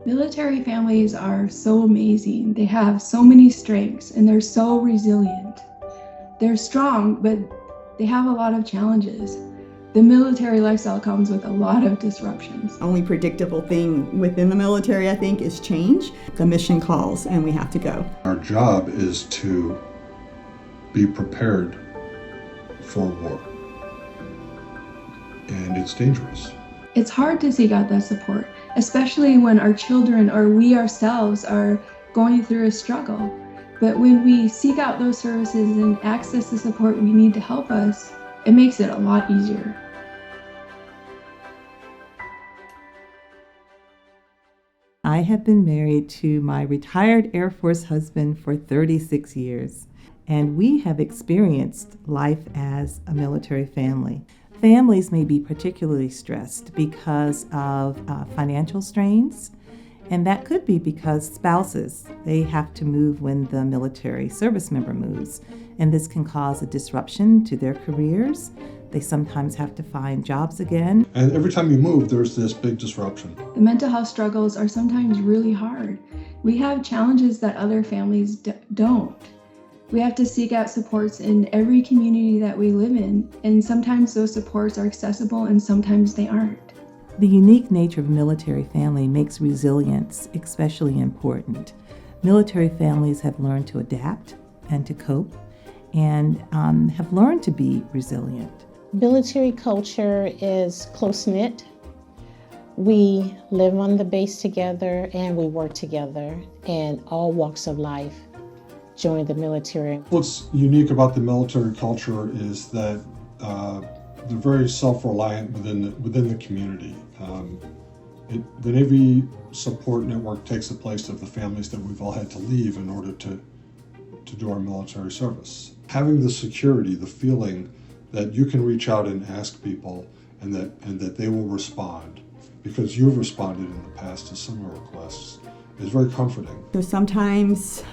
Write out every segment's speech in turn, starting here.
Military families are so amazing. They have so many strengths and they're so resilient. They're strong, but they have a lot of challenges. The military lifestyle comes with a lot of disruptions. Only predictable thing within the military, I think, is change. The mission calls and we have to go. Our job is to be prepared for war. And it's dangerous. It's hard to seek out that support, especially when our children or we ourselves are going through a struggle. But when we seek out those services and access the support we need to help us, it makes it a lot easier. I have been married to my retired Air Force husband for 36 years, and we have experienced life as a military family. Families may be particularly stressed because of financial strains, and that could be because spouses, they have to move when the military service member moves, and this can cause a disruption to their careers. They sometimes have to find jobs again. And every time you move, there's this big disruption. The mental health struggles are sometimes really hard. We have challenges that other families don't. We have to seek out supports in every community that we live in, and sometimes those supports are accessible and sometimes they aren't. The unique nature of a military family makes resilience especially important. Military families have learned to adapt and to cope and have learned to be resilient. Military culture is close-knit. We live on the base together and we work together in all walks of life during the military. What's unique about the military culture is that they're very self-reliant within the community. The Navy support network takes the place of the families that we've all had to leave in order to do our military service. Having the security, the feeling that you can reach out and ask people and that they will respond because you've responded in the past to similar requests is very comforting. So sometimes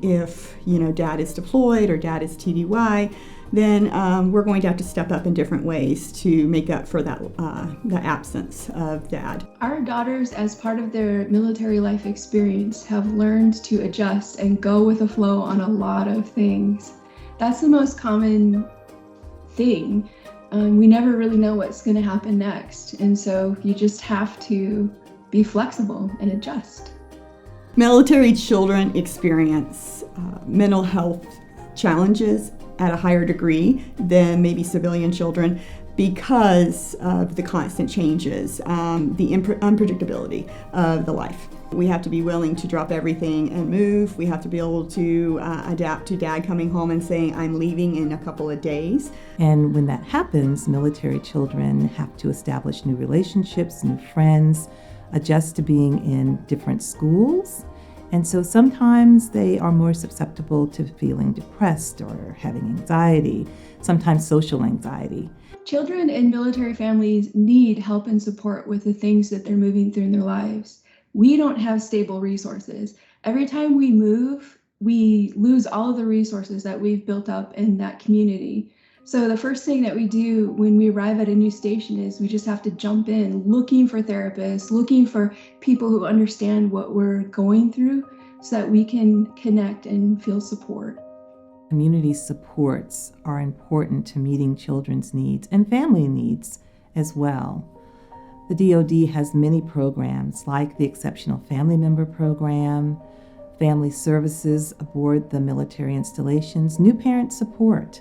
if dad is deployed or dad is TDY, then we're going to have to step up in different ways to make up for that the absence of dad. Our daughters, as part of their military life experience, have learned to adjust and go with the flow on a lot of things. That's the most common thing. We never really know what's going to happen next, and so you just have to be flexible and adjust. Military children experience mental health challenges at a higher degree than maybe civilian children because of the constant changes, the unpredictability of the life. We have to be willing to drop everything and move. We have to be able to adapt to dad coming home and saying, I'm leaving in a couple of days. And when that happens, military children have to establish new relationships, new friends, adjust to being in different schools. And so sometimes they are more susceptible to feeling depressed or having anxiety, sometimes social anxiety. Children in military families need help and support with the things that they're moving through in their lives. We don't have stable resources. Every time we move, we lose all of the resources that we've built up in that community. So the first thing that we do when we arrive at a new station is we just have to jump in looking for therapists, looking for people who understand what we're going through so that we can connect and feel support. Community supports are important to meeting children's needs and family needs as well. The DoD has many programs like the Exceptional Family Member Program, family services aboard the military installations, new parent support.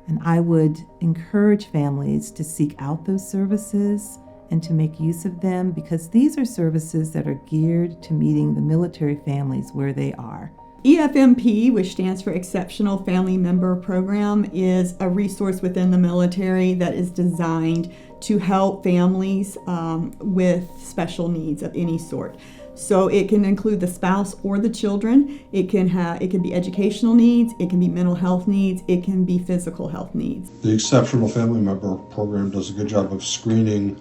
And I would encourage families to seek out those services and to make use of them because these are services that are geared to meeting the military families where they are. EFMP, which stands for Exceptional Family Member Program, is a resource within the military that is designed to help families with special needs of any sort. So it can include the spouse or the children. It can be educational needs, it can be mental health needs, it can be physical health needs. The Exceptional Family Member Program does a good job of screening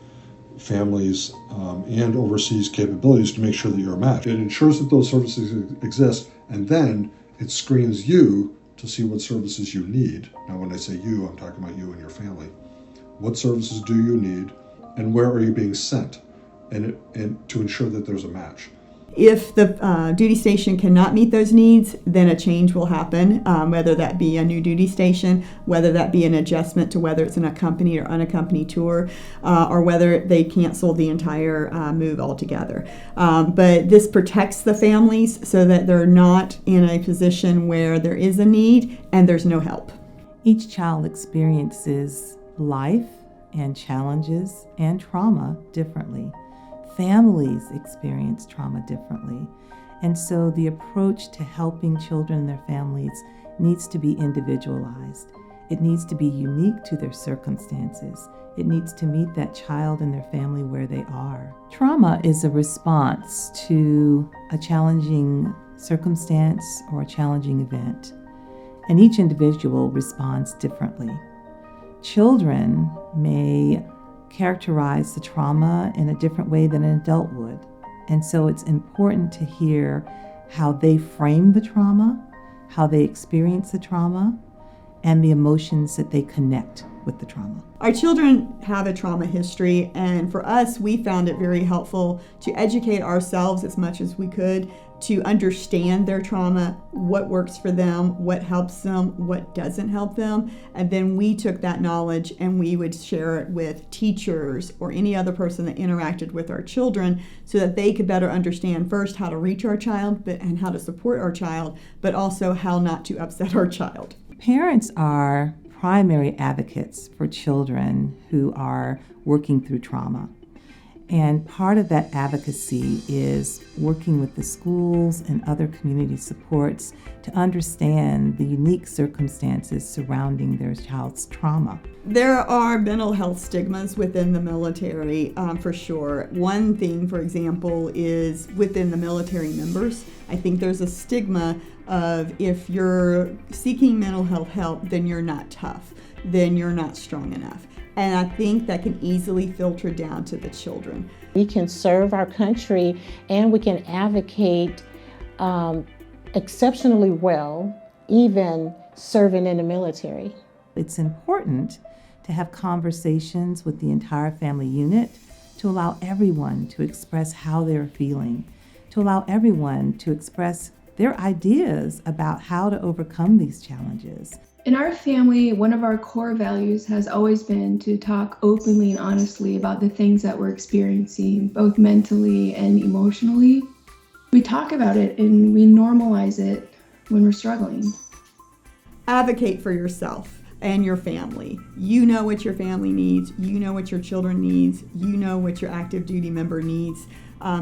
families and oversees capabilities to make sure that you're a match. It ensures that those services exist, and then it screens you to see what services you need. Now, when I say you, I'm talking about you and your family. What services do you need, and where are you being sent? and to ensure that there's a match. If the duty station cannot meet those needs, then a change will happen, whether that be a new duty station, whether that be an adjustment to whether it's an accompanied or unaccompanied tour, or whether they cancel the entire move altogether. But this protects the families so that they're not in a position where there is a need and there's no help. Each child experiences life and challenges and trauma differently. Families experience trauma differently. And so the approach to helping children and their families needs to be individualized. It needs to be unique to their circumstances. It needs to meet that child and their family where they are. Trauma is a response to a challenging circumstance or a challenging event, and each individual responds differently. Children may characterize the trauma in a different way than an adult would. And so it's important to hear how they frame the trauma, how they experience the trauma, and the emotions that they connect with the trauma. Our children have a trauma history, and for us, we found it very helpful to educate ourselves as much as we could to understand their trauma, what works for them, what helps them, what doesn't help them. And then we took that knowledge and we would share it with teachers or any other person that interacted with our children so that they could better understand first how to reach our child and how to support our child, but also how not to upset our child. Parents are primary advocates for children who are working through trauma. And part of that advocacy is working with the schools and other community supports to understand the unique circumstances surrounding their child's trauma. There are mental health stigmas within the military, for sure. One thing, for example, is within the military members. I think there's a stigma of if you're seeking mental health help, then you're not tough, then you're not strong enough. And I think that can easily filter down to the children. We can serve our country and we can advocate exceptionally well, even serving in the military. It's important to have conversations with the entire family unit to allow everyone to express how they're feeling, to allow everyone to express their ideas about how to overcome these challenges. In our family, one of our core values has always been to talk openly and honestly about the things that we're experiencing, both mentally and emotionally. We talk about it and we normalize it when we're struggling. Advocate for yourself and your family. You know what your family needs, you know what your children needs, you know what your active duty member needs.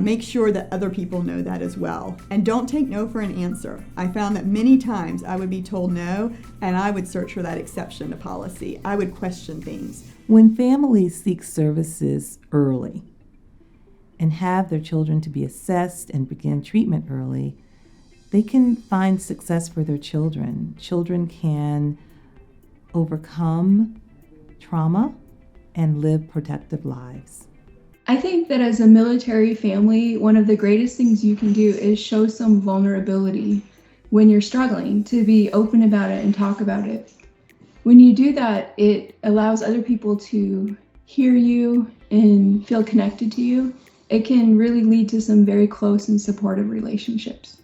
Make sure that other people know that as well. And don't take no for an answer. I found that many times I would be told no, and I would search for that exception to policy. I would question things. When families seek services early and have their children to be assessed and begin treatment early, they can find success for their children. Children can overcome trauma and live productive lives. I think that as a military family, one of the greatest things you can do is show some vulnerability when you're struggling, to be open about it and talk about it. When you do that, it allows other people to hear you and feel connected to you. It can really lead to some very close and supportive relationships.